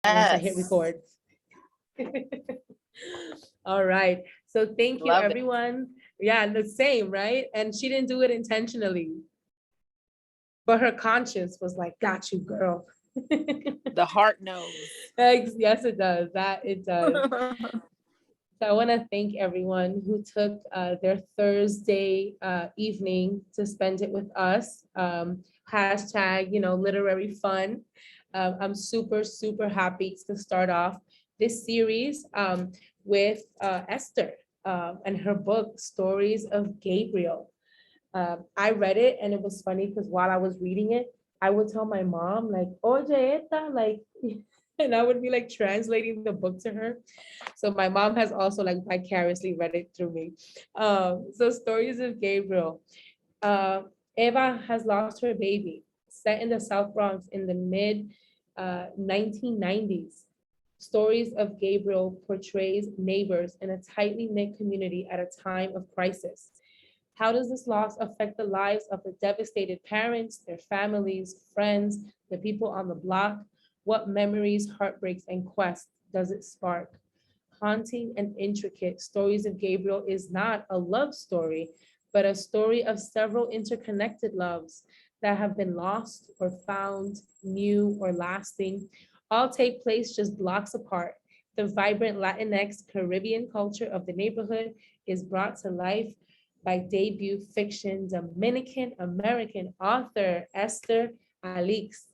once I hit Yes. record. All right. So thank you, Love it. everyone. Yeah, the same, right? And she didn't do it intentionally, but her conscience was like, got you, girl. The heart knows. Yes, it does. That it does. So I want to thank everyone who took their Thursday evening to spend it with us. Hashtag, literary fun. I'm super, super happy to start off this series with Esther and her book, Stories of Gabriel. I read it and it was funny because while I was reading it, I would tell my mom, like, oye, esta, like, and I would be like translating the book to her. So my mom has also like vicariously read it through me. So Stories of Gabriel. Uh, Eva has lost her baby, set in the South Bronx in the mid 1990s. Stories of Gabriel portrays neighbors in a tightly knit community at a time of crisis. How does this loss affect the lives of the devastated parents, their families, friends, the people on the block? What memories, heartbreaks, and quests does it spark? Haunting and intricate, Stories of Gabriel is not a love story, but a story of several interconnected loves that have been lost or found, new or lasting, all take place just blocks apart. The vibrant Latinx Caribbean culture of the neighborhood is brought to life by debut fiction Dominican American author Esther Alix.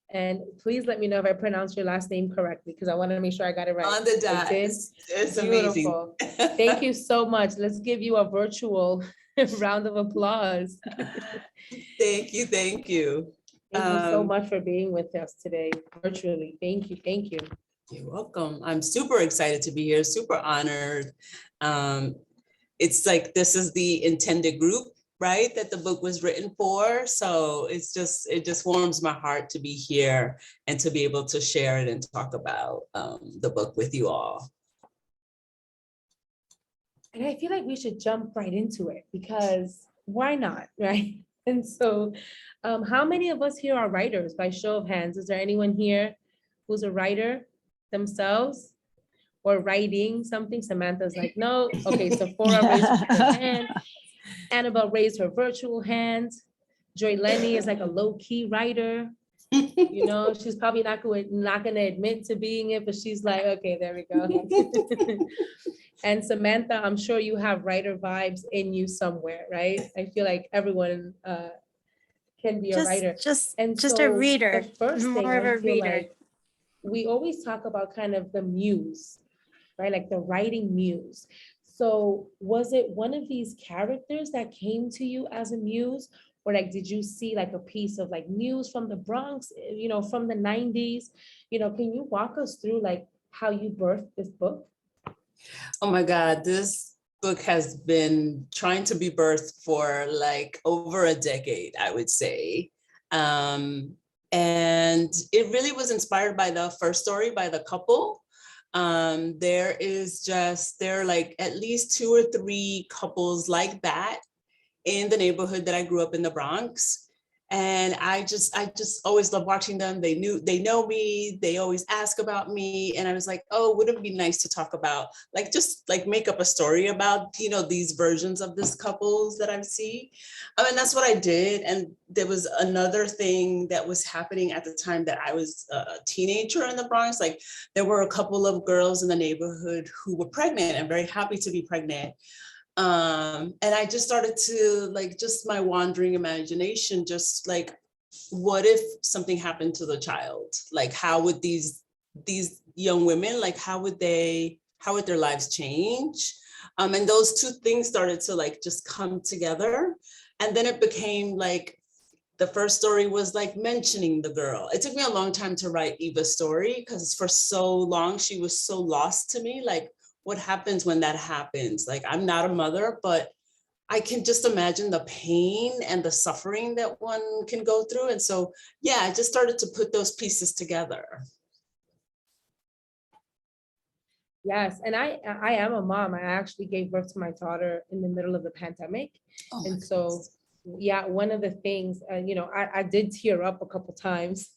And please let me know if I pronounced your last name correctly, because I want to make sure I got it right. On the I dot. did. It's Beautiful. amazing. Thank you so much. Let's give you a virtual round of applause. Thank you. Thank you. Thank you so much for being with us today virtually. Thank you. Thank you. You're welcome. I'm super excited to be here, super honored. It's like this is the intended group, right, that the book was written for. So it just warms my heart to be here and to be able to share it and talk about the book with you all. And I feel like we should jump right into it because why not, right? And so how many of us here are writers by show of hands? Is there anyone here who's a writer themselves or writing something? Samantha's like, no. Okay, Sephora raised her hand. Annabelle raised her virtual hand. Joy Lenny is like a low-key writer. She's probably not going to admit to being it, but she's like, okay, there we go. And Samantha, I'm sure you have writer vibes in you somewhere, right? I feel like everyone can be a writer. Just a reader. The first thing More of I a feel reader. like we always talk about kind of the muse, right? Like the writing muse. So was it one of these characters that came to you as a muse? Or like, did you see like a piece of like news from the Bronx, from the 90s? Can you walk us through like how you birthed this book? Oh my God, this book has been trying to be birthed for like over a decade, I would say. And it really was inspired by the first story by the couple. There are like at least 2 or 3 couples like that in the neighborhood that I grew up in, the Bronx. And I just always love watching them. They know me, they always ask about me. And I was like, oh, wouldn't it be nice to talk about, like, just like make up a story about, these versions of this couples that I see. And that's what I did. And there was another thing that was happening at the time that I was a teenager in the Bronx. Like there were a couple of girls in the neighborhood who were pregnant and very happy to be pregnant. And I just started to like, just my wandering imagination, just like, what if something happened to the child? Like, how would these young women, like, how would their lives change? And those 2 things started to like, just come together. And then it became like, the first story was like mentioning the girl. It took me a long time to write Eva's story because for so long, she was so lost to me. Like, what happens when that happens? Like, I'm not a mother, but I can just imagine the pain and the suffering that one can go through. And so, yeah, I just started to put those pieces together. Yes, and I am a mom. I actually gave birth to my daughter in the middle of the pandemic. Oh, and so Yeah, one of the things, I did tear up a couple times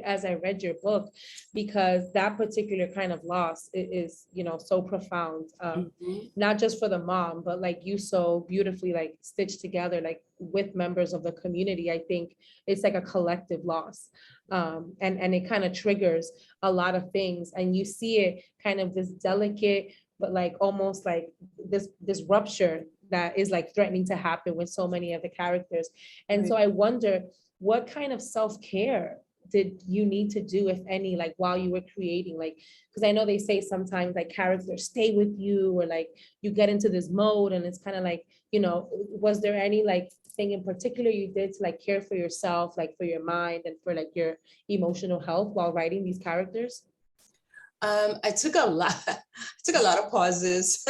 as I read your book, because that particular kind of loss is, so profound. Mhm. Not just for the mom, but like you so beautifully like stitched together, like with members of the community. I think it's like a collective loss. And it kind of triggers a lot of things, and you see it kind of this delicate, but like almost like this rupture that is like threatening to happen with so many of the characters. And so I wonder, what kind of self-care did you need to do, if any, like while you were creating? Like, because I know they say sometimes like characters stay with you, or like you get into this mode and it's kind of like, was there any like thing in particular you did to like care for yourself, like for your mind and for like your emotional health while writing these characters? I took a lot, I took a lot of pauses.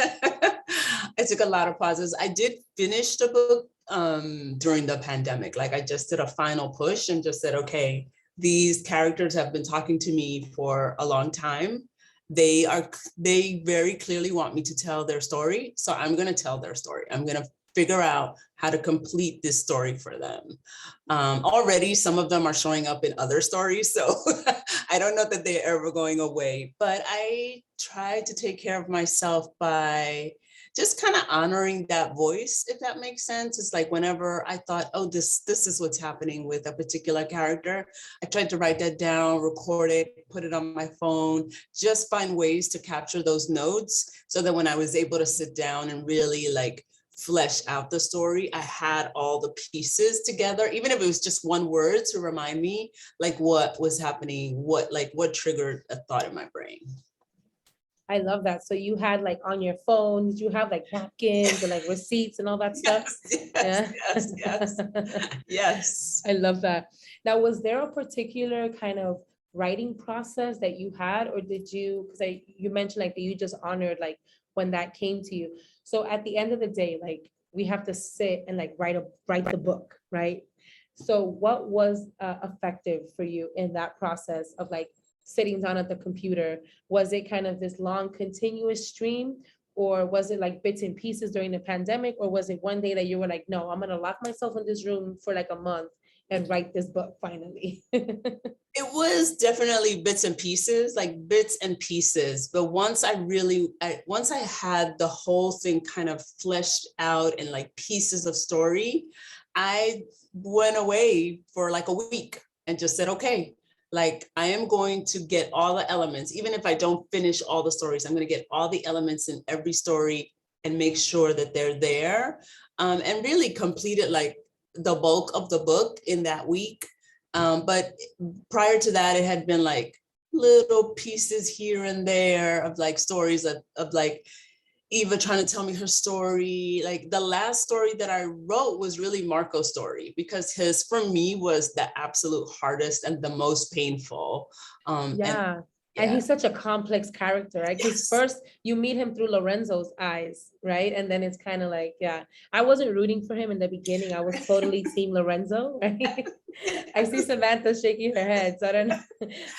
I took a lot of pauses. I did finish the book during the pandemic. Like I just did a final push and just said, okay, these characters have been talking to me for a long time. They very clearly want me to tell their story. So I'm going to tell their story. I'm going to figure out how to complete this story for them. Already, some of them are showing up in other stories, so I don't know that they're ever going away, but I try to take care of myself by just kind of honoring that voice, if that makes sense. It's like whenever I thought, oh, this is what's happening with a particular character, I tried to write that down, record it, put it on my phone, just find ways to capture those notes so that when I was able to sit down and really like flesh out the story, I had all the pieces together, even if it was just one word to remind me like what was happening, what triggered a thought in my brain. I love that. So you had like on your phone, did you have like napkins and like receipts and all that stuff? Yes, Yeah. yes. Yes. I love that. Now, was there a particular kind of writing process that you had, or did you, because you mentioned like that you just honored like when that came to you. So at the end of the day, like we have to sit and like write the book, right? So what was effective for you in that process of like sitting down at the computer? Was it kind of this long continuous stream, or was it like bits and pieces during the pandemic, or was it one day that you were like, no, I'm gonna lock myself in this room for like a month and write this book finally? It was definitely bits and pieces, like bits and pieces. But once I had the whole thing kind of fleshed out in like pieces of story, I went away for like a week and just said, okay, like I am going to get all the elements. Even if I don't finish all the stories, I'm going to get all the elements in every story and make sure that they're there, and really complete it like the bulk of the book in that week. But prior to that, it had been like little pieces here and there of like stories of like Eva trying to tell me her story. Like the last story that I wrote was really Marco's story, because his, for me, was the absolute hardest and the most painful. Yeah. And he's such a complex character, right? Because Yes. first you meet him through Lorenzo's eyes, right? And then it's kind of like, yeah, I wasn't rooting for him in the beginning. I was totally team Lorenzo, right? I see Samantha shaking her head. So I don't know.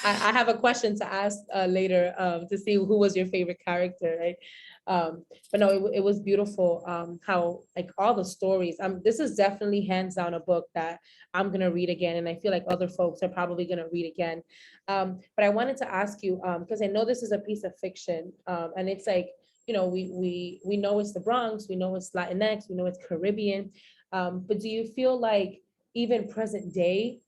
I have a question to ask later to see who was your favorite character, right? But no, it was beautiful how like all the stories. This is definitely hands down a book that I'm gonna read again, and I feel like other folks are probably gonna read again. But I wanted to ask you, because I know this is a piece of fiction, and it's like, we know it's the Bronx, we know it's Latinx, we know it's Caribbean, but do you feel like even present day,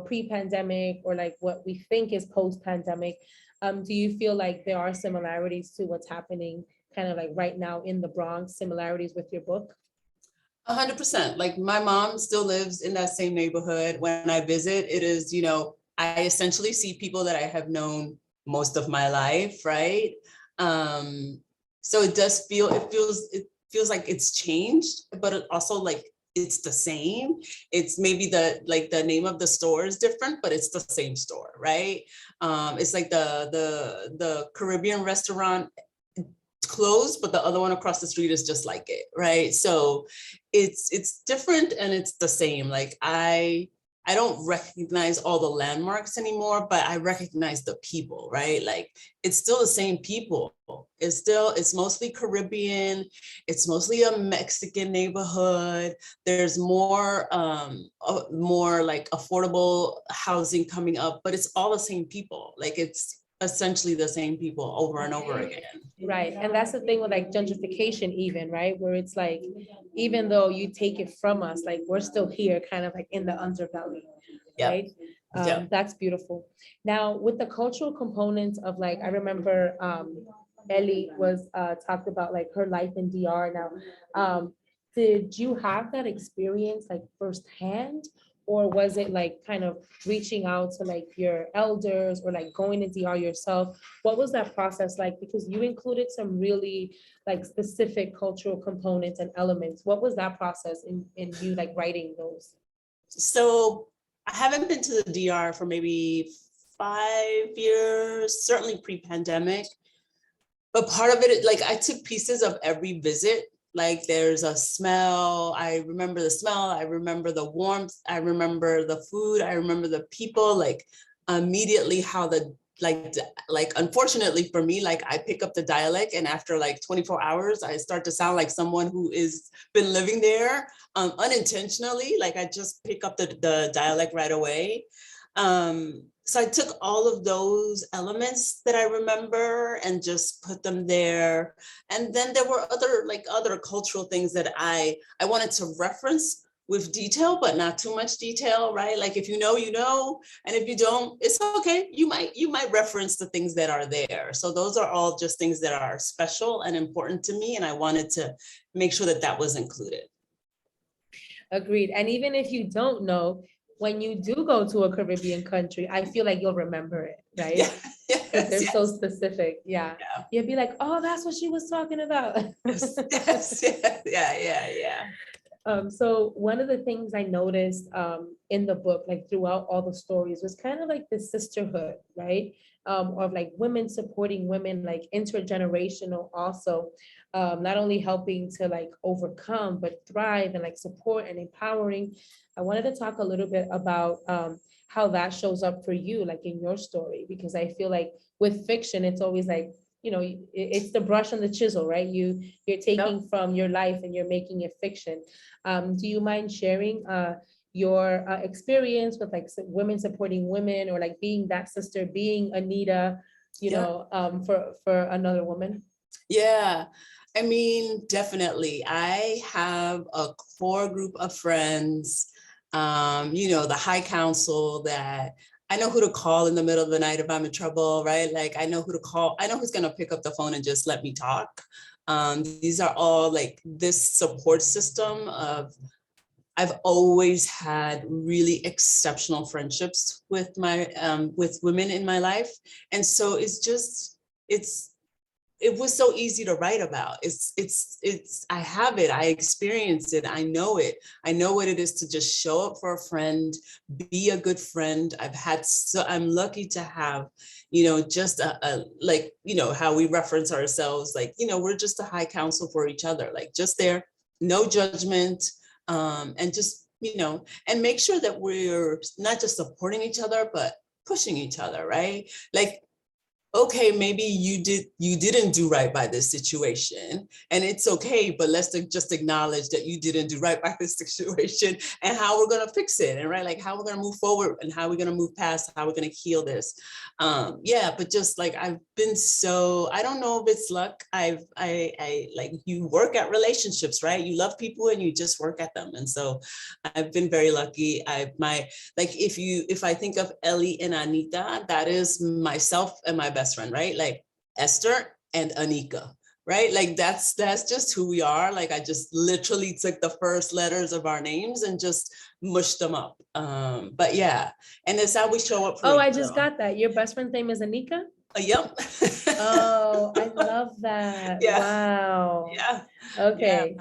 pre-pandemic, or like what we think is post-pandemic, do you feel like there are similarities to what's happening kind of like right now in the Bronx, similarities with your book? 100%. Like my mom still lives in that same neighborhood. When I visit, it is, I essentially see people that I have known most of my life, right? So it feels like it's changed, but it also like it's the same. It's maybe the name of the store is different, but it's the same store, right? It's like the Caribbean restaurant closed, but the other one across the street is just like it, right? So it's different and it's the same. Like I I don't recognize all the landmarks anymore, but I recognize the people, right? Like it's still the same people. It's mostly Caribbean. It's mostly a Mexican neighborhood. There's more like affordable housing coming up, but it's all the same people. Like it's essentially the same people over and over again. Right. And that's the thing with like gentrification even, right? Where it's like, even though you take it from us, like we're still here kind of like in the underbelly, Yep. right? Yep. That's beautiful. Now with the cultural components of like, I remember Ellie was talked about like her life in DR. Now, did you have that experience like firsthand? Or was it like kind of reaching out to like your elders or like going to DR yourself? What was that process like? Because you included some really like specific cultural components and elements. What was that process in you like writing those? So I haven't been to the DR for maybe 5 years, certainly pre-pandemic. But part of it, like I took pieces of every visit. Like there's a smell, I remember the smell, I remember the warmth, I remember the food, I remember the people, like immediately how like unfortunately for me, like I pick up the dialect and after like 24 hours, I start to sound like someone who is been living there unintentionally. Like I just pick up the dialect right away. So I took all of those elements that I remember and just put them there. And then there were other cultural things that I wanted to reference with detail, but not too much detail, right? Like if you know, you know, and if you don't, it's okay. You might reference the things that are there. So those are all just things that are special and important to me. And I wanted to make sure that that was included. Agreed. And even if you don't know, when you do go to a Caribbean country, I feel like you'll remember it, right? Yes, They're yes. so specific. Yeah. Yeah. You'll be like, oh, that's what she was talking about. Yes, yeah. So one of the things I noticed in the book, like throughout all the stories, was kind of like the sisterhood, right? Of like women supporting women, like intergenerational also, not only helping to like overcome, but thrive and like support and empowering. I wanted to talk a little bit about how that shows up for you, like in your story, because I feel like with fiction, it's always like, you know, it's the brush and the chisel, right? You're taking from your life and you're making it fiction. Do you mind sharing your experience with like women supporting women, or like being that sister, being Anita, you know, for another woman? Yeah, I mean, definitely. I have a core group of friends, you know, the high council that I know who to call in the middle of the night if I'm in trouble, right? Like I know who to call. I know who's going to pick up the phone and just let me talk. These are all like this support system of, I've always had really exceptional friendships with my with women in my life. And so it was so easy to write about. I have it, I experienced it, I know it. I know what it is to just show up for a friend, be a good friend. I'm lucky to have, you know, just a like, you know, how we reference ourselves, like, you know, we're just a high counsel for each other, like just there, no judgment, and just, you know, and make sure that we're not just supporting each other, but pushing each other, right? Like, okay, maybe you didn't do right by this situation, and it's okay, but let's just acknowledge that you didn't do right by this situation and how we're going to fix it, and right, like how we're going to move forward and how we're going to move past, how we're going to heal this. Yeah, but just like I've been so, I don't know if it's luck. I like, you work at relationships, right? You love people and you just work at them. And so I've been very lucky. If I think of Ellie and Anita, that is myself and my best friend, right? Like Esther and Anika, right? Like that's just who we are. Like I just literally took the first letters of our names and just mushed them up. But yeah, and it's how we show up for Oh, each I just other. got that. Your best friend's name is Anika? Yep. Oh, I love that. Yeah. Wow. Yeah. Okay.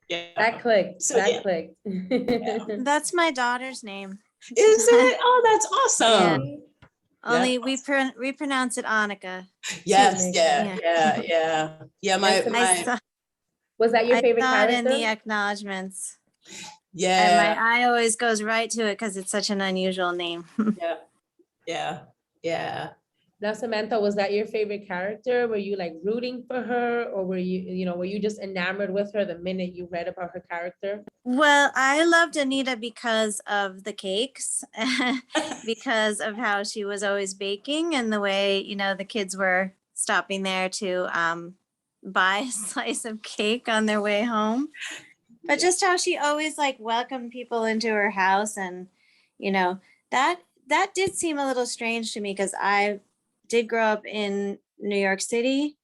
Yeah. That clicked. So, That yeah. clicked. That's my daughter's name. Is it? Oh, that's awesome. Yeah. Only we pronounce it Annika. Yes. Makes Yeah. sense. Yeah. That's My I saw, Was that your I favorite saw it in the character? acknowledgements. And my Yeah, eye always goes right to it because it's such an unusual name. yeah, yeah, yeah. Now, Samantha, was that your favorite character? Were you like rooting for her, or were you just enamored with her the minute you read about her character? Well, I loved Anita because of the cakes, because of how she was always baking and the way, the kids were stopping there to buy a slice of cake on their way home. But just how she always like welcomed people into her house, and that that did seem a little strange to me because I did grow up in New York City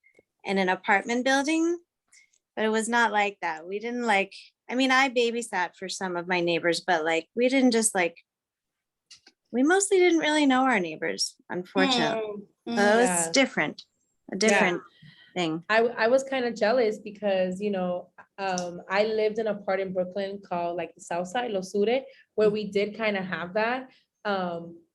in an apartment building, but it was not like that. We didn't like, I mean, I babysat for some of my neighbors, but like we didn't just like, we mostly didn't really know our neighbors, unfortunately. So it was Yeah. different, a different thing. I was kind of jealous because, I lived in a part in Brooklyn called like the South Side, Los Sure, where we did kind of have that.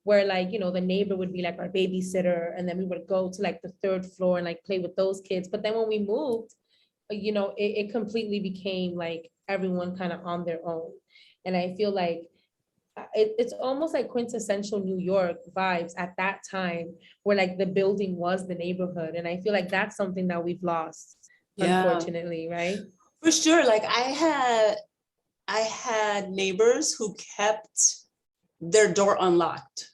Where like, the neighbor would be like our babysitter, and then we would go to like the third floor and like play with those kids. But then when we moved, it completely became like everyone kind of on their own. And I feel like it's almost like quintessential New York vibes at that time, where like the building was the neighborhood. And I feel like that's something that we've lost, Yeah. unfortunately, right? For sure. Like I had neighbors who kept their door unlocked.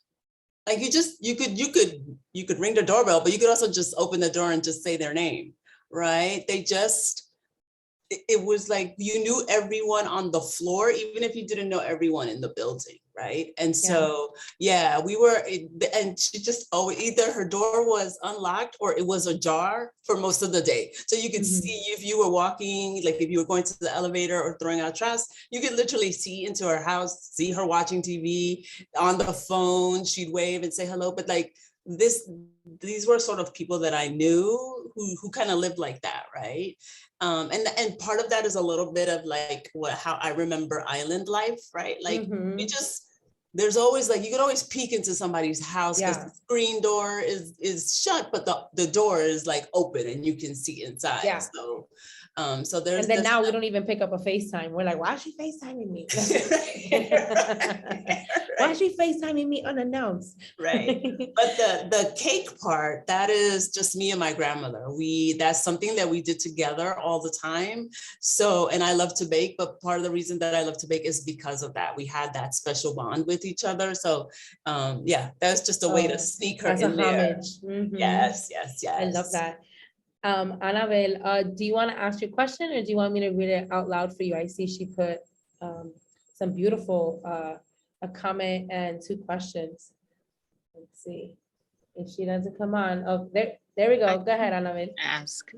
Like you could ring the doorbell, but you could also just open the door and just say their name, right? It was like you knew everyone on the floor, even if you didn't know everyone in the building, right? And so, and she just always, either her door was unlocked or it was ajar for most of the day. So you could see if you were walking, like if you were going to the elevator or throwing out trash, you could literally see into her house, see her watching TV, on the phone, she'd wave and say hello. But like these were sort of people that I knew who kind of lived like that, right? And part of that is a little bit of like how I remember island life, right? Like there's always like, you could always peek into somebody's house because the screen door is shut, but the door is like open and you can see inside. Yeah. So there's, and then now we don't even pick up a FaceTime. We're like, why is she FaceTiming me? Why is she FaceTiming me unannounced? Right. But the cake part, that is just me and my grandmother. That's something that we did together all the time. So, and I love to bake, but part of the reason that I love to bake is because of that. We had that special bond with each other. So that's just a way to sneak her in there. Yes. I love that. Annabelle, do you want to ask your question, or do you want me to read it out loud for you? I see she put some beautiful a comment and 2 questions. Let's see if she doesn't come on. Oh, there we go. Go ahead, Annabelle. Ask.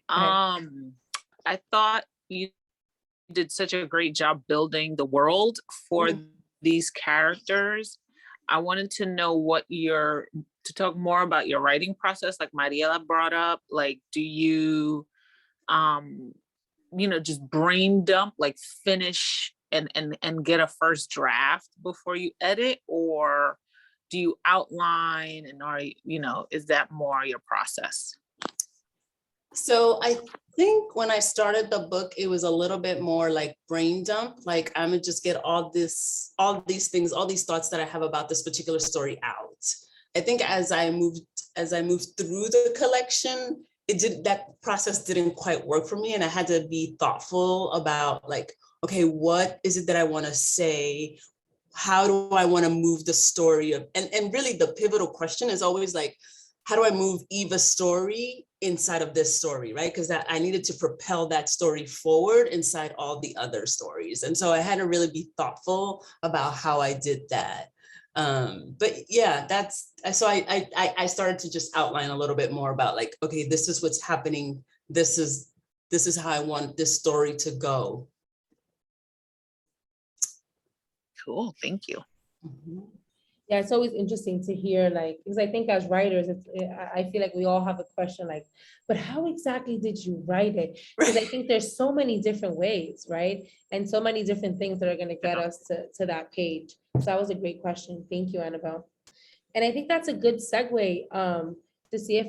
I thought you did such a great job building the world for these characters. I wanted to know to talk more about your writing process, like Mariela brought up. Like, do you, just brain dump, like finish and get a first draft before you edit, or do you outline is that more your process? So I think when I started the book, it was a little bit more like brain dump. Like I'm gonna just get all these things, all these thoughts that I have about this particular story out. I think as I moved through the collection, that process didn't quite work for me. And I had to be thoughtful about like, okay, what is it that I want to say? How do I want to move the story? And really the pivotal question is always like, how do I move Eva's story inside of this story, right? Because I needed to propel that story forward inside all the other stories. And so I had to really be thoughtful about how I did that. But yeah, so I started to just outline a little bit more about like, okay, this is what's happening. This is how I want this story to go. Cool, thank you. Yeah, it's always interesting to hear, like, because I think as writers, I feel like we all have a question like, but how exactly did you write it? Because I think there's so many different ways, right? And so many different things that are going to get us to that page. So that was a great question. Thank you, Annabelle. And I think that's a good segue to see if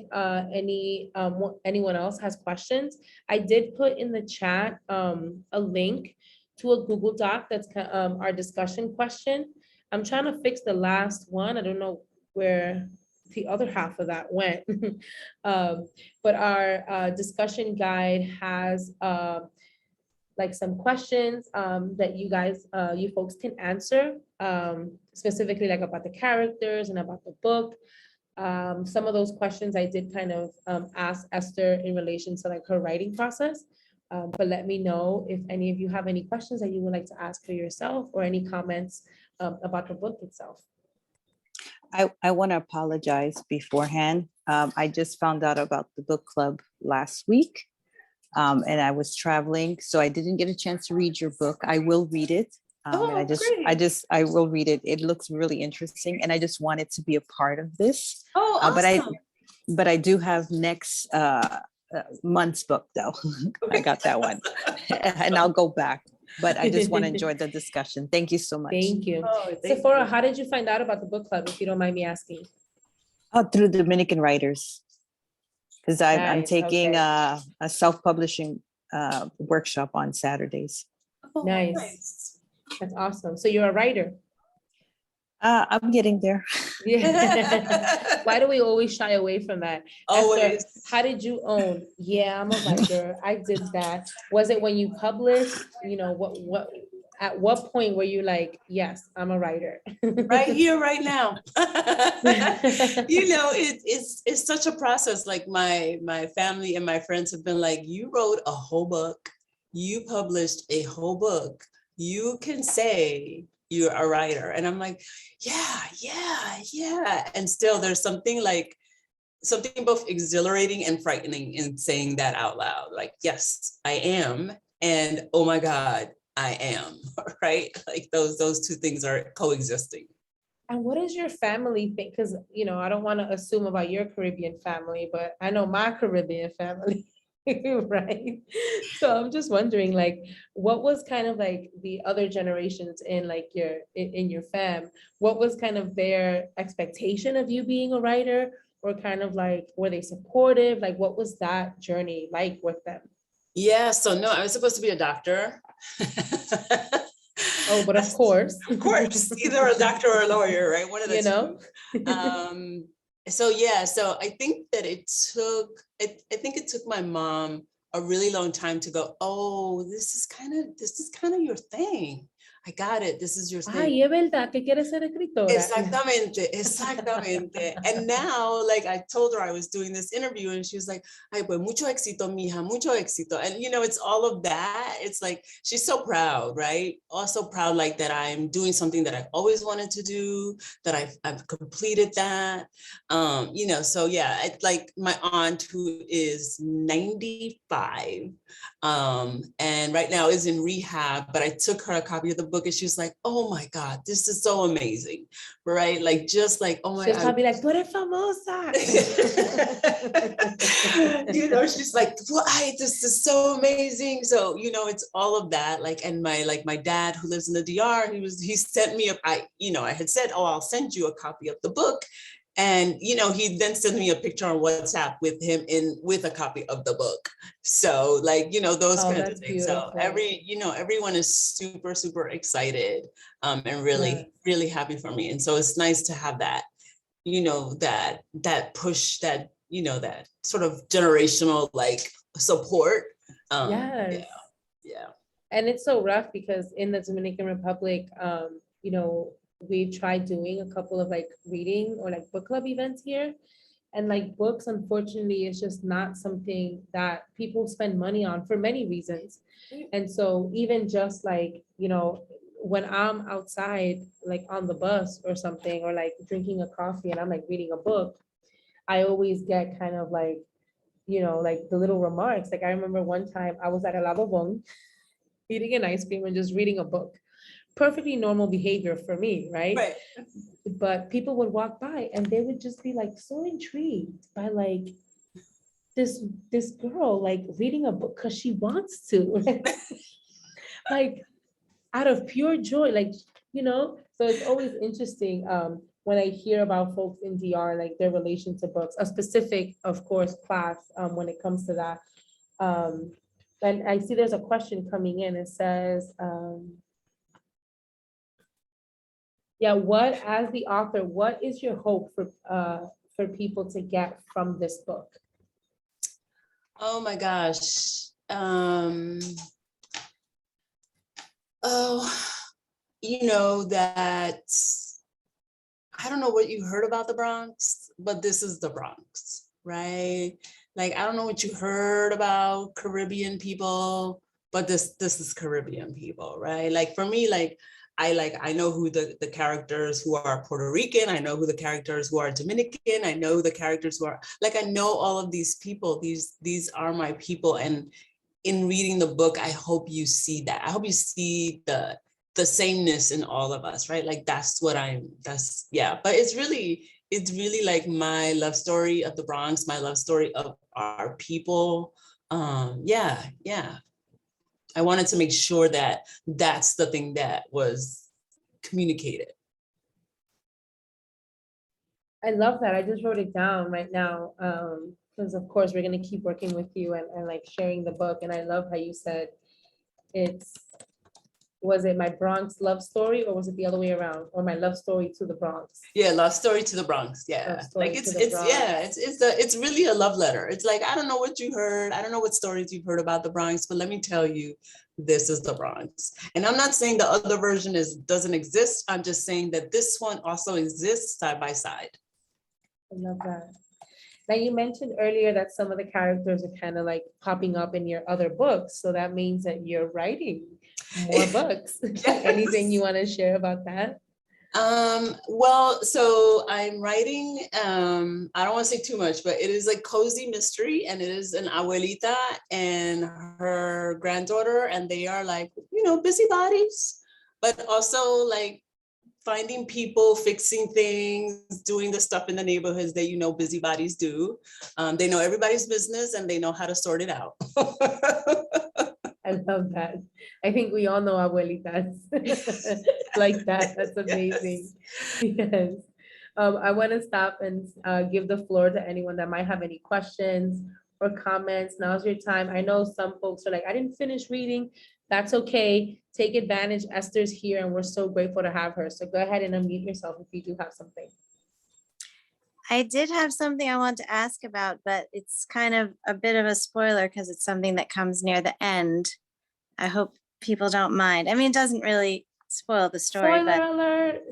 anyone else has questions. I did put in the chat a link to a Google Doc that's our discussion question. I'm trying to fix the last one. I don't know where the other half of that went. But our discussion guide has like some questions that you guys, you folks can answer, specifically like about the characters and about the book. Some of those questions I did kind of ask Esther in relation to like her writing process. But let me know if any of you have any questions that you would like to ask for yourself or any comments about the book itself. I want to apologize beforehand. I just found out about the book club last week, and I was traveling, so I didn't get a chance to read your book. I will read it. And I will read it. It looks really interesting, and I just wanted to be a part of this. Oh, awesome. But I do have next month's book though. I got that one, and I'll go back. But I just want to enjoy the discussion. Thank you so much. Thank you. Oh, Sephora, how did you find out about the book club, if you don't mind me asking? Oh, through Dominican writers, because I'm Nice, taking okay. a self-publishing workshop on Saturdays. Oh, Nice. That's awesome. So you're a writer. I'm getting there. Yeah. Why do we always shy away from that? Always. Esther, how did you own? Yeah, I'm a writer. I did that. Was it when you published? You know, what at what point were you like, yes, I'm a writer? Right here, right now. You know, it's such a process. Like my family and my friends have been like, you wrote a whole book, you published a whole book, you can say you're a writer. And I'm like, yeah. And still there's something both exhilarating and frightening in saying that out loud. Like, yes, I am. And oh my God, I am, right? Like those two things are coexisting. And what does your family think? Because, you know, I don't want to assume about your Caribbean family, but I know my Caribbean family. Right. So I'm just wondering, like, what was kind of like the other generations in like in your fam? What was kind of their expectation of you being a writer, or kind of like, were they supportive? Like, what was that journey like with them? Yeah, so no, I was supposed to be a doctor. Oh, but of course. Of course, either a doctor or a lawyer, right? One of the You know? So yeah, so I think that it took my mom a really long time to go, oh, this is kind of your thing. I got it. This is your thing. Ay, es verdad que quieres ser escritora. Exactamente. And now, like I told her I was doing this interview and she was like, ay, pues mucho éxito, mija, mucho éxito. And you know, it's all of that. It's like, she's so proud, right? Also proud like that I'm doing something that I've always wanted to do, that I've completed that. You know, so yeah, it's like my aunt who is 95, and right now is in rehab, but I took her a copy of the book and she was like, oh my God, this is so amazing, right? Like, just like, oh my She'll God. probably be like, tú eres famosa. You know, she's like, why, this is so amazing. So, you know, it's all of that. Like, and my dad who lives in the DR, he sent me, I had said, oh, I'll send you a copy of the book. And, you know, he then sent me a picture on WhatsApp with him with a copy of the book. So like, you know, those kinds of things. Beautiful. So everyone is super, super excited, and really, really happy for me. And so it's nice to have that, you know, that push, that, you know, that sort of generational like support. Yes. Yeah. And it's so rough because in the Dominican Republic, you know, we've tried doing a couple of like reading or like book club events here. And like books, unfortunately, is just not something that people spend money on for many reasons. And so even just like, you know, when I'm outside, like on the bus or something, or like drinking a coffee and I'm like reading a book, I always get kind of like, you know, like the little remarks. Like I remember one time I was at a lavabon eating an ice cream and just reading a book. Perfectly normal behavior for me, right? But people would walk by and they would just be like so intrigued by like this girl like reading a book because she wants to, like out of pure joy, like, you know. So it's always interesting when I hear about folks in DR, like their relation to books, a specific, of course, class when it comes to that. And I see there's a question coming in. It says, yeah, as the author, what is your hope for people to get from this book? Oh my gosh. That I don't know what you heard about the Bronx, but this is the Bronx, right? Like, I don't know what you heard about Caribbean people, but this is Caribbean people, right? Like for me, I know who the characters who are Puerto Rican, I know who the characters who are Dominican, I know the characters who are, like, I know all of these people, these are my people. And in reading the book, I hope you see that. I hope you see the sameness in all of us, right? Like but it's really like my love story of the Bronx, my love story of our people. Yeah. I wanted to make sure that that's the thing that was communicated. I love that. I just wrote it down right now. Because of course we're gonna keep working with you and like sharing the book. And I love how you said was it my Bronx love story, or was it the other way around? Or my love story to the Bronx? Yeah, love story to the Bronx. Yeah, like it's really a love letter. It's like, I don't know what you heard. I don't know what stories you've heard about the Bronx, but let me tell you, this is the Bronx. And I'm not saying the other version doesn't exist. I'm just saying that this one also exists side by side. I love that. Now, you mentioned earlier that some of the characters are kind of like popping up in your other books. So that means that you're writing more books. Yes. Anything you want to share about that? Well, so I'm writing, I don't want to say too much, but it is a cozy mystery, and it is an abuelita and her granddaughter, and they are like, busybodies, but also like finding people, fixing things, doing the stuff in the neighborhoods that busybodies do. They know everybody's business and they know how to sort it out. I love that. I think we all know abuelitas like that. That's amazing. Yes. I want to stop and give the floor to anyone that might have any questions or comments. Now's your time. I know some folks are like, I didn't finish reading. That's okay. Take advantage. Esther's here and we're so grateful to have her. So go ahead and unmute yourself if you do have something. I did have something I want to ask about, but it's kind of a bit of a spoiler because it's something that comes near the end. I hope people don't mind. I mean, it doesn't really spoil the story, Spoiler but alert.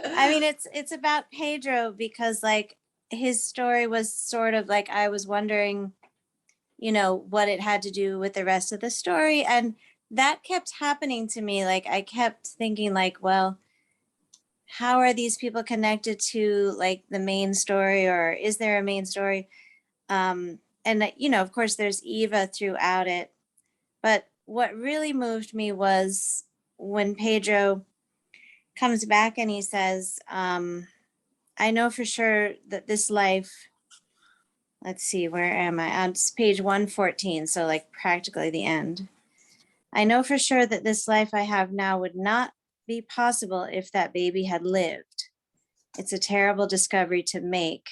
I mean, it's about Pedro because like his story was sort of like, I was wondering, what it had to do with the rest of the story. And that kept happening to me. Like, I kept thinking like, well, how are these people connected to like the main story, or is there a main story? And of course there's Eva throughout it. But what really moved me was when Pedro comes back and he says, I know for sure that this life, let's see, where am I? On page 114, so like practically the end. I know for sure that this life I have now would not be possible if that baby had lived. It's a terrible discovery to make.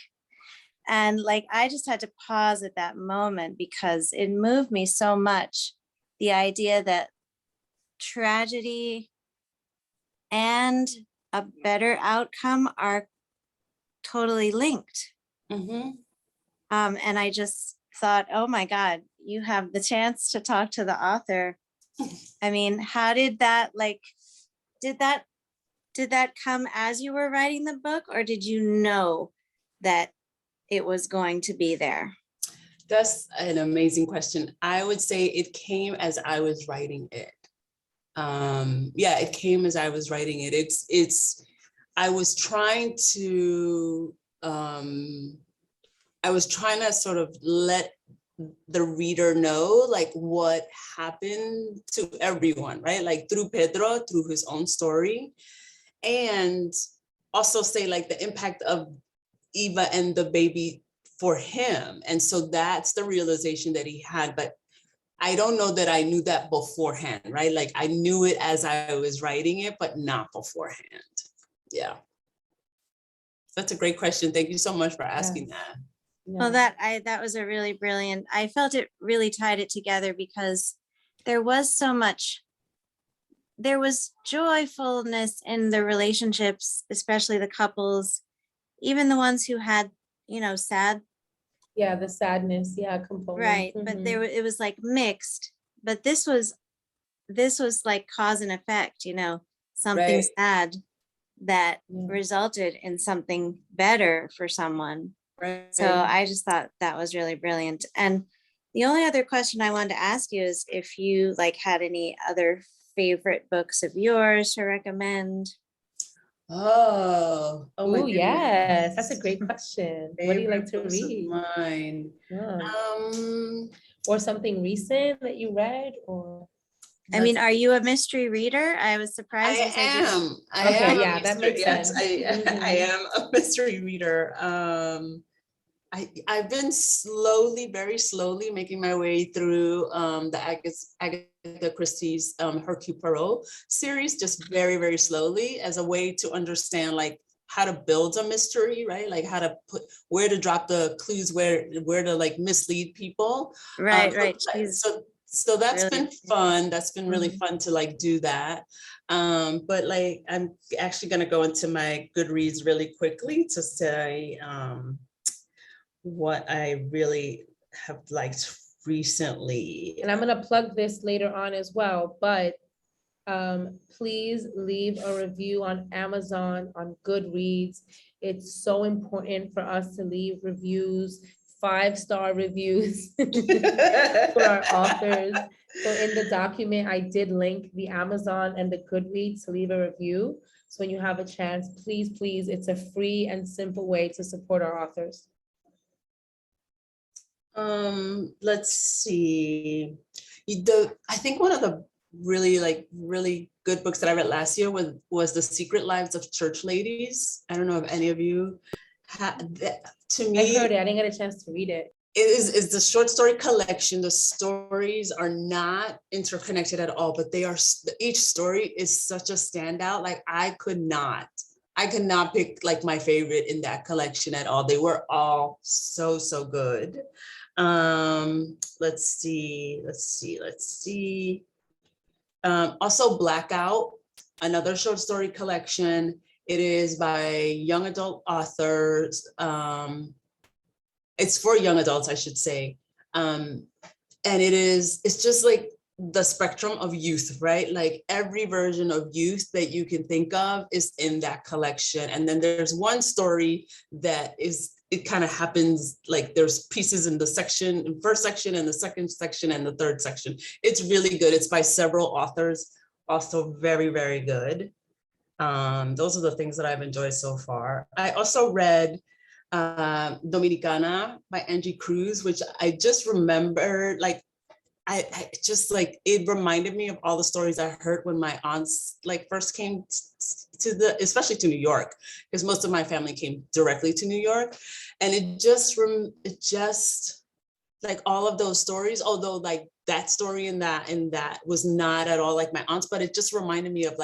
And like, I just had to pause at that moment because it moved me so much. The idea that tragedy and a better outcome are totally linked. Mm-hmm. And I just thought, oh my God, you have the chance to talk to the author. I mean, how did that, did that come as you were writing the book, or did you know that it was going to be there? That's an amazing question. I would say it came as I was writing it. It came as I was writing it. I was trying to sort of let the reader know like what happened to everyone, right? Like through Pedro, through his own story, and also say like the impact of Eva and the baby for him. And so that's the realization that he had, but I don't know that I knew that beforehand, right? Like I knew it as I was writing it, but not beforehand. Yeah. That's a great question. Thank you so much for asking that. Well, that was a really brilliant, I felt it really tied it together because there was so much, there was joyfulness in the relationships, especially the couples, even the ones who had, sad, Yeah, the sadness, yeah, component. right? But it was like mixed, but this was like cause and effect, something Right. sad that Yeah. resulted in something better for someone. Right. So I just thought that was really brilliant. And the only other question I wanted to ask you is if you had any other favorite books of yours to recommend. Oh my Oh, goodness. yes, that's a great question. What do you like to Favorite books of read? mine. Yeah. Or something recent that you read, or? I mean, are you a mystery reader? I was surprised. I you said you- am. Okay, am a yeah, that mystery- makes yes, sense. I am a mystery reader. I've been very slowly making my way through the Agatha Christie's Hercule Poirot series, just very, very slowly, as a way to understand how to build a mystery, right? Like how to where to drop the clues, where to mislead people. Right. So that's really been fun. That's been really Mhm. fun to do that. But I'm actually gonna go into my Goodreads really quickly to say what I really have liked recently. And I'm gonna plug this later on as well, but please leave a review on Amazon, on Goodreads. It's so important for us to leave reviews, 5-star reviews for our authors. So in the document, I did link the Amazon and the Goodreads to leave a review. So when you have a chance, please, it's a free and simple way to support our authors. Let's see. I think one of the really good books that I read last year was The Secret Lives of Church Ladies. I don't know if any of you had that. To me, I heard it. I didn't get a chance to read it. Is the short story collection. The stories are not interconnected at all, but each story is such a standout. I could not pick my favorite in that collection at all. They were all so good. Let's see. Also Blackout, another short story collection. It is by young adult authors. It's for young adults, I should say. And it's just the spectrum of youth, right? Every version of youth that you can think of is in that collection. And then there's one story that it kind of happens, there's pieces in the first section and the second section and the third section. It's really good. It's by several authors, also very, very good. Those are the things that I've enjoyed so far. I also read Dominicana by Angie Cruz, which I just remember, I just it reminded me of all the stories I heard when my aunts first came especially to New York, because most of my family came directly to New York. And it just all of those stories, although that story and that was not at all like my aunt's, but it just reminded me of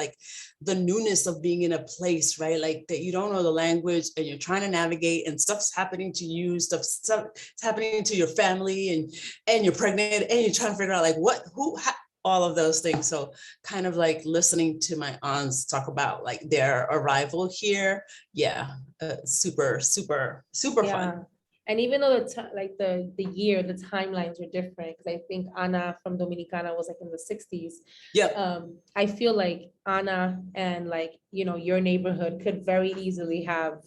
the newness of being in a place, right? That you don't know the language and you're trying to navigate, and stuff's happening to you, stuff's happening to your family, and you're pregnant and you're trying to figure out all of those things. So kind of listening to my aunts talk about their arrival here. Yeah, super fun. And even though the year, the timelines are different, because I think Ana from Dominicana was in the 60s. Yeah. I feel like Ana and your neighborhood could very easily have,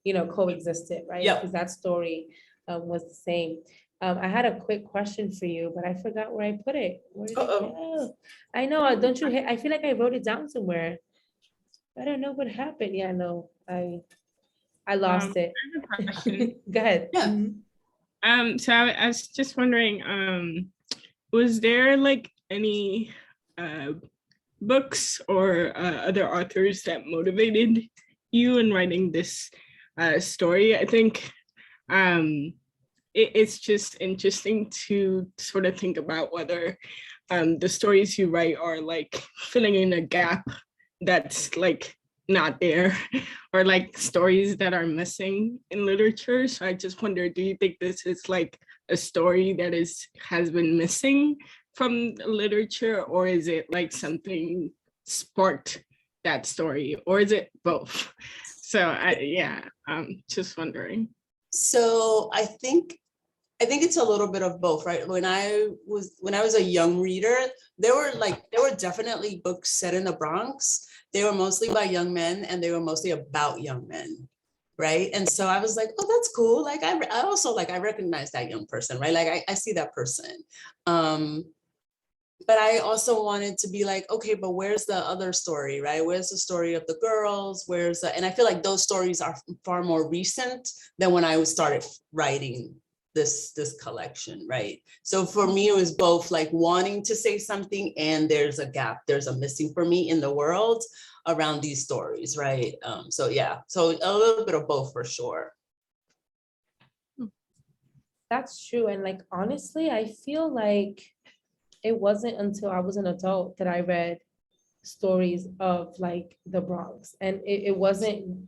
coexisted, right? Yeah. Because that story was the same. I had a quick question for you, but I forgot where I put it. Where did it go? I know, don't you? I feel like I wrote it down somewhere. I don't know what happened. Yeah, no, I lost it. I have a question. Go ahead. Yeah. So I was just wondering, was there any books or other authors that motivated you in writing this story? I think it's just interesting to sort of think about whether the stories you write are filling in a gap that's not there or like stories that are missing in literature. So I just wonder, do you think this is like a story that has been missing from literature, or is it like something sparked that story, or is it both? So I'm just wondering. So I think it's a little bit of both, right? When I was a young reader, there were definitely books set in the Bronx. They were mostly by young men, and they were mostly about young men, right? And so I was like, oh, that's cool. Like I also like I recognize that young person, right? Like I see that person. But I also wanted to be like, okay, but where's the other story, right? Where's the story of the girls? And I feel like those stories are far more recent than when I started writing this collection, right? So for me, it was both like wanting to say something, and there's a gap, there's a missing for me in the world around these stories, right? So a little bit of both for sure. That's true. And like, honestly, I feel like it wasn't until I was an adult that I read stories of like the Bronx. And it wasn't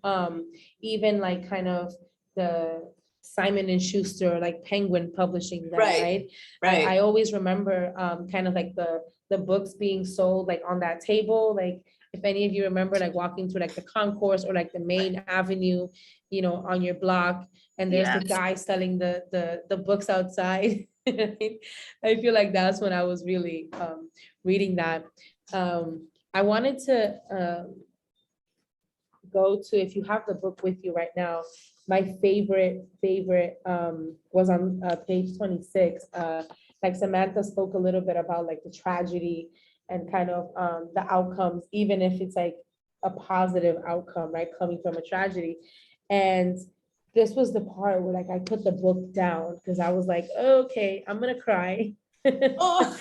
even like kind of the Simon and Schuster, like Penguin publishing that, right? Right. I always remember kind of like the books being sold like on that table. Like if any of you remember like walking through like the concourse or like the main avenue, on your block, and there's the guy selling the books outside. I feel like that's when I was really reading that. I wanted to go to, if you have the book with you right now, my favorite was on page 26. Like Samantha spoke a little bit about like the tragedy and kind of the outcomes, even if it's like a positive outcome, right, coming from a tragedy. And this was the part where like I put the book down because I was like, okay, I'm gonna cry. Oh.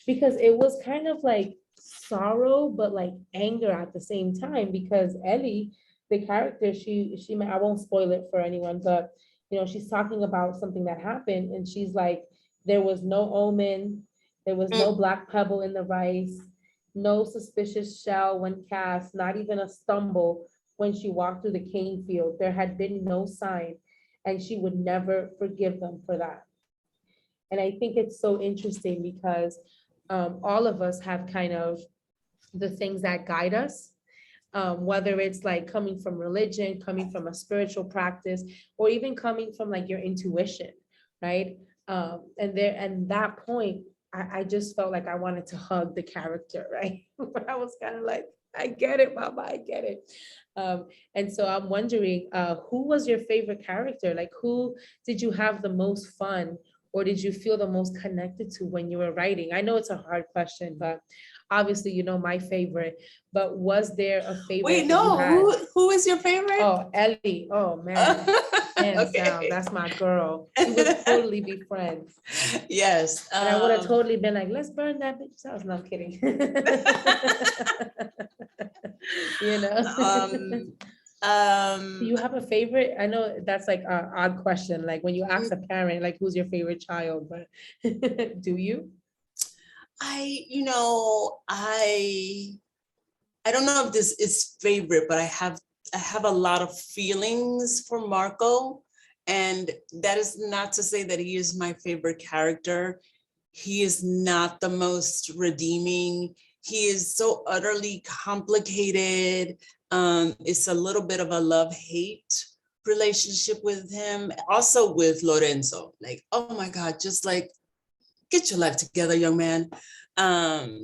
Because it was kind of like sorrow, but like anger at the same time, because Ellie, the character, she I won't spoil it for anyone, but she's talking about something that happened, and she's like, there was no omen, there was no black pebble in the rice, no suspicious shell when cast, not even a stumble when she walked through the cane field. There had been no sign, and she would never forgive them for that. And I think it's so interesting because all of us have kind of the things that guide us, whether it's like coming from religion, coming from a spiritual practice, or even coming from like your intuition, right? And that point, I just felt like I wanted to hug the character, right? But I was kind of like, I get it, Mama, I get it. And so I'm wondering, who was your favorite character? Like, who did you have the most fun, or did you feel the most connected to when you were writing? I know it's a hard question, but obviously, my favorite, but was there a favorite? Wait, no, who is your favorite? Oh, Ellie. Oh man. Hands down, that's my girl. We would totally be friends. Yes. And I would have totally been like, let's burn that bitch. I was not kidding. Do you have a favorite? I know that's like an odd question. Like when you ask a parent, like, who's your favorite child? But do you? I don't know if this is favorite, but I have a lot of feelings for Marco. And that is not to say that he is my favorite character. He is not the most redeeming. He is so utterly complicated. It's a little bit of a love-hate relationship with him. Also with Lorenzo. Like, oh my God, just like, get your life together, young man.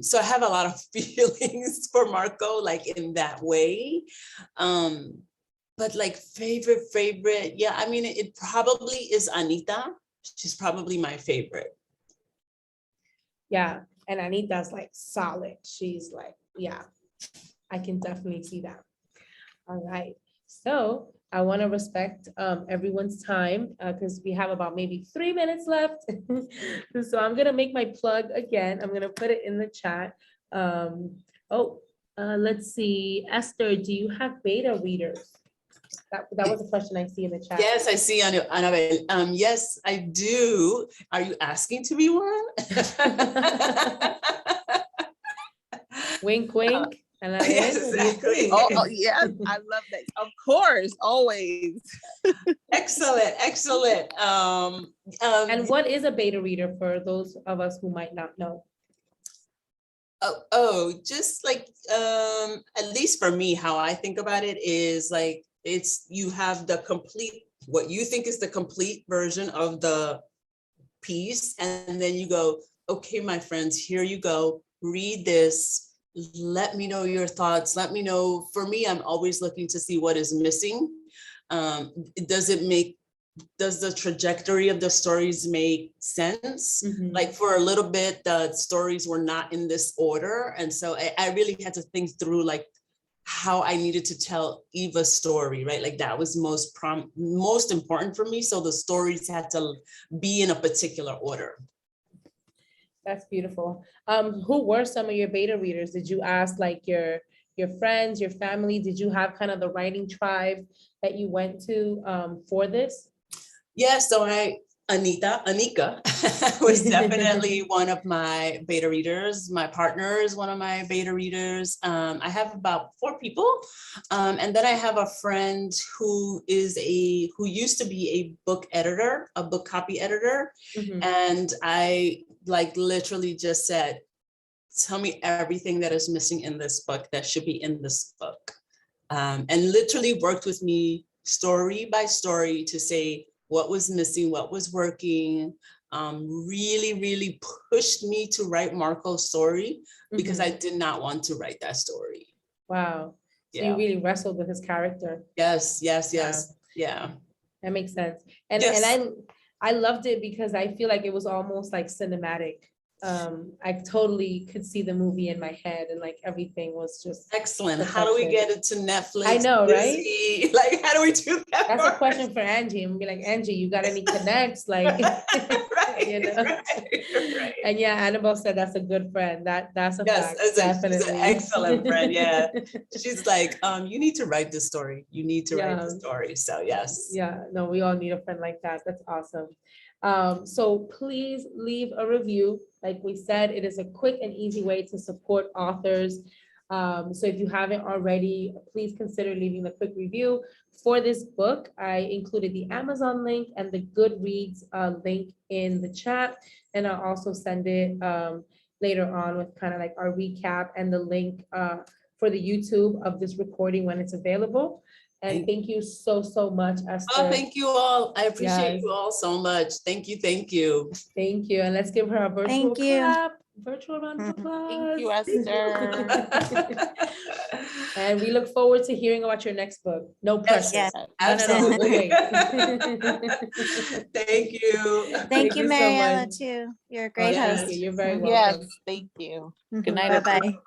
So I have a lot of feelings for Marco, like in that way. But like favorite, yeah, I mean, it probably is Anita. She's probably my favorite. Yeah, and Anita's like solid. She's like, yeah, I can definitely see that. All right, so I want to respect everyone's time because we have about maybe 3 minutes left. So I'm going to make my plug again. I'm going to put it in the chat. Let's see. Esther, do you have beta readers? That was a question I see in the chat. Yes, I see, Annabelle. Yes, I do. Are you asking to be one? Wink, wink. And I Yes, exactly. Oh, yeah, I love that. Of course, always. Excellent, excellent. And what is a beta reader for those of us who might not know? Just like at least for me, how I think about it is like it's you have the complete what you think is the complete version of the piece, and then you go, okay, my friends, here you go, read this. Let me know your thoughts. Let me know. For me, I'm always looking to see what is missing. Does the trajectory of the stories make sense? Mhm. Like for a little bit, the stories were not in this order. And so I really had to think through like how I needed to tell Eva's story, right? Like that was most important for me. So the stories had to be in a particular order. That's beautiful. Who were some of your beta readers? Did you ask like your friends, your family? Did you have kind of the writing tribe that you went to for this? Yeah, so Anika was definitely one of my beta readers. My partner is one of my beta readers. I have about 4 people. And then I have a friend who used to be a book editor, a book copy editor. Mhm. And I like literally just said, tell me everything that is missing in this book that should be in this book. And literally worked with me story by story to say what was missing, what was working. Really, really pushed me to write Marco's story because Mhm. I did not want to write that story. Wow. So you Yeah. really wrestled with his character. Yes. Yeah. That makes sense. And Yes. I loved it because I feel like it was almost like cinematic. I totally could see the movie in my head and like everything was just Excellent. How do we perfection. get it to Netflix? I know, right? Disney? Like, how do we do that? That's a part? question for Angie and be like, Angie, you got any connects? Like, Right, you know? right. And yeah, Annabelle said that's a good friend. That's a Yes, fact, she's definitely. an excellent friend. Yeah. She's like, you need to write this story. You need to write Yeah. the story. So yes. Yeah, no, we all need a friend like that. That's awesome. So please leave a review. Like we said, it is a quick and easy way to support authors. So if you haven't already, please consider leaving a quick review. For this book, I included the Amazon link and the Goodreads link in the chat. And I'll also send it later on with kind of like our recap and the link for the YouTube of this recording when it's available. And thank you so, so much, Esther. Oh, thank you all. I appreciate Yes. you all so much. Thank you. Thank you. Thank you. And let's give her a virtual Thank you. clap. Virtual round of applause. Thank you, Esther. And we look forward to hearing about your next book. No pressure. Yes. No, we'll wait. Thank you. Thank you, you so Mariela, much. too. You're a Oh, great thank host. you. You're very welcome. Yes, thank you. Good night, Bye-bye.